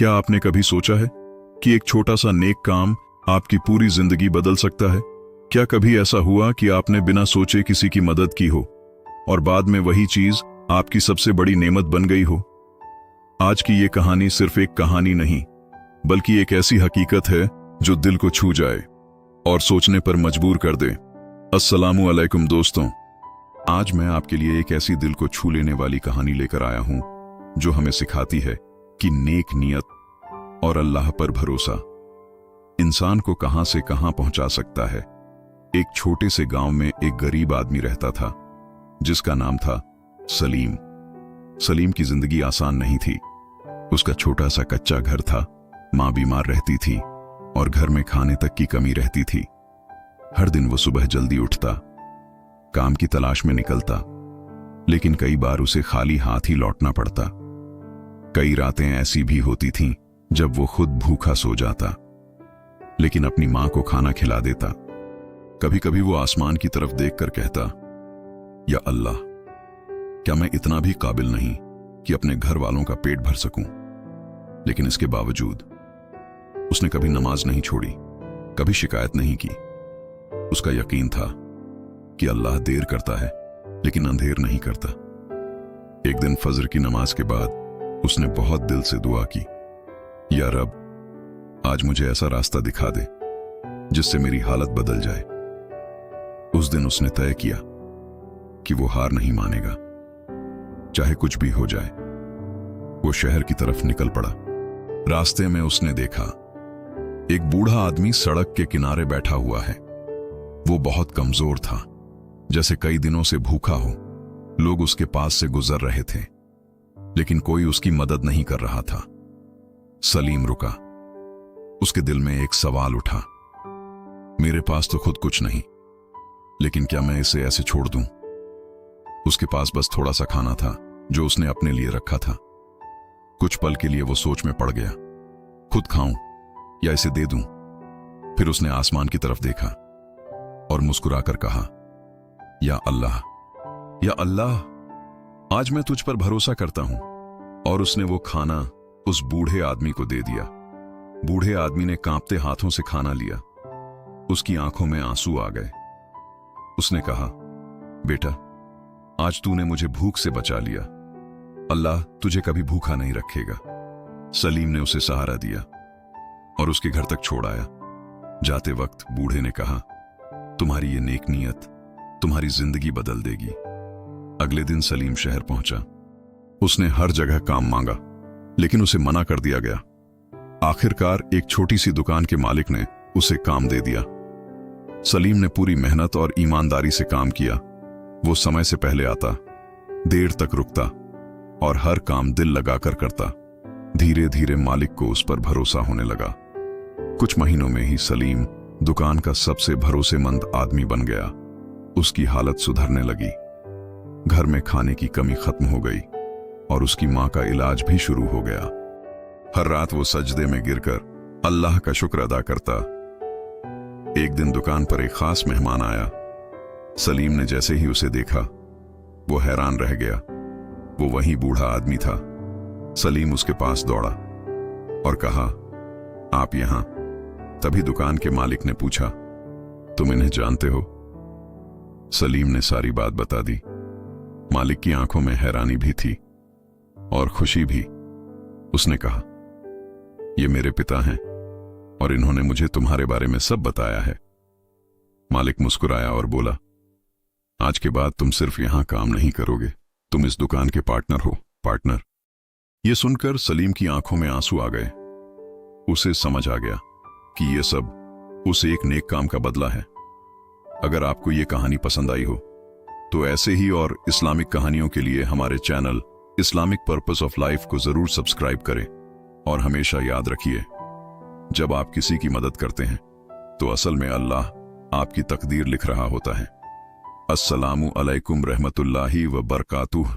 क्या आपने कभी सोचा है कि एक छोटा सा नेक काम आपकी पूरी जिंदगी बदल सकता है? क्या कभी ऐसा हुआ कि आपने बिना सोचे किसी की मदद की हो और बाद में वही चीज आपकी सबसे बड़ी नेमत बन गई हो? आज की ये कहानी सिर्फ एक कहानी नहीं, बल्कि एक ऐसी हकीकत है जो दिल को छू जाए और सोचने पर मजबूर कर दे। अस्सलामु अलैकुम दोस्तों, आज मैं आपके लिए एक ऐसी दिल को छू लेने वाली कहानी लेकर आया हूं जो हमें सिखाती है कि नेक नियत और अल्लाह पर भरोसा इंसान को कहां से कहां पहुंचा सकता है। एक छोटे से गांव में एक गरीब आदमी रहता था जिसका नाम था सलीम। सलीम की जिंदगी आसान नहीं थी। उसका छोटा सा कच्चा घर था, मां बीमार रहती थी और घर में खाने तक की कमी रहती थी। हर दिन वो सुबह जल्दी उठता, काम की तलाश में निकलता, लेकिन कई बार उसे खाली हाथ ही लौटना पड़ता। कई रातें ऐसी भी होती थीं जब वो खुद भूखा सो जाता, लेकिन अपनी मां को खाना खिला देता। कभी कभी वो आसमान की तरफ देखकर कहता, या अल्लाह, क्या मैं इतना भी काबिल नहीं कि अपने घर वालों का पेट भर सकूं? लेकिन इसके बावजूद उसने कभी नमाज नहीं छोड़ी, कभी शिकायत नहीं की। उसका यकीन था कि अल्लाह देर करता है लेकिन अंधेर नहीं करता। एक दिन फजर की नमाज के बाद उसने बहुत दिल से दुआ की, या रब, आज मुझे ऐसा रास्ता दिखा दे जिससे मेरी हालत बदल जाए। उस दिन उसने तय किया कि वो हार नहीं मानेगा, चाहे कुछ भी हो जाए। वो शहर की तरफ निकल पड़ा। रास्ते में उसने देखा एक बूढ़ा आदमी सड़क के किनारे बैठा हुआ है। वो बहुत कमजोर था, जैसे कई दिनों से भूखा हो। लोग उसके पास से गुजर रहे थे, लेकिन कोई उसकी मदद नहीं कर रहा था। सलीम रुका। उसके दिल में एक सवाल उठा, मेरे पास तो खुद कुछ नहीं, लेकिन क्या मैं इसे ऐसे छोड़ दूं? उसके पास बस थोड़ा सा खाना था जो उसने अपने लिए रखा था। कुछ पल के लिए वो सोच में पड़ गया, खुद खाऊं या इसे दे दूं? फिर उसने आसमान की तरफ देखा और मुस्कुराकर कहा, या अल्लाह, या अल्लाह, आज मैं तुझ पर भरोसा करता हूं। और उसने वो खाना उस बूढ़े आदमी को दे दिया। बूढ़े आदमी ने कांपते हाथों से खाना लिया। उसकी आंखों में आंसू आ गए। उसने कहा, बेटा, आज तूने मुझे भूख से बचा लिया। अल्लाह तुझे कभी भूखा नहीं रखेगा। सलीम ने उसे सहारा दिया और उसके घर तक छोड़ आया। जाते वक्त बूढ़े ने कहा, तुम्हारी ये नेक नियत तुम्हारी जिंदगी बदल देगी। अगले दिन सलीम शहर पहुंचा। उसने हर जगह काम मांगा, लेकिन उसे मना कर दिया गया। आखिरकार एक छोटी सी दुकान के मालिक ने उसे काम दे दिया। सलीम ने पूरी मेहनत और ईमानदारी से काम किया। वो समय से पहले आता, देर तक रुकता और हर काम दिल लगाकर करता। धीरे धीरे मालिक को उस पर भरोसा होने लगा। कुछ महीनों में ही सलीम दुकान का सबसे भरोसेमंद आदमी बन गया। उसकी हालत सुधरने लगी। घर में खाने की कमी खत्म हो गई और उसकी मां का इलाज भी शुरू हो गया। हर रात वो सजदे में गिरकर अल्लाह का शुक्र अदा करता। एक दिन दुकान पर एक खास मेहमान आया। सलीम ने जैसे ही उसे देखा, वो हैरान रह गया। वो वही बूढ़ा आदमी था। सलीम उसके पास दौड़ा और कहा, आप यहां? तभी दुकान के मालिक ने पूछा, तुम इन्हें जानते हो? सलीम ने सारी बात बता दी। मालिक की आंखों में हैरानी भी थी और खुशी भी। उसने कहा, ये मेरे पिता हैं और इन्होंने मुझे तुम्हारे बारे में सब बताया है। मालिक मुस्कुराया और बोला, आज के बाद तुम सिर्फ यहां काम नहीं करोगे, तुम इस दुकान के पार्टनर हो। पार्टनर? यह सुनकर सलीम की आंखों में आंसू आ गए। उसे समझ आ गया कि यह सब उस एक नेक काम का बदला है। अगर आपको यह कहानी पसंद आई हो तो ऐसे ही और इस्लामिक कहानियों के लिए हमारे channel Islamic purpose of life को जरूर सब्सक्राइब करें। और हमेशा याद रखिए, जब आप किसी की मदद करते हैं तो असल में अल्लाह आपकी तकदीर लिख रहा होता है। अस्सलामु अलैकुम रहमतुल्लाहि व बरकातुह।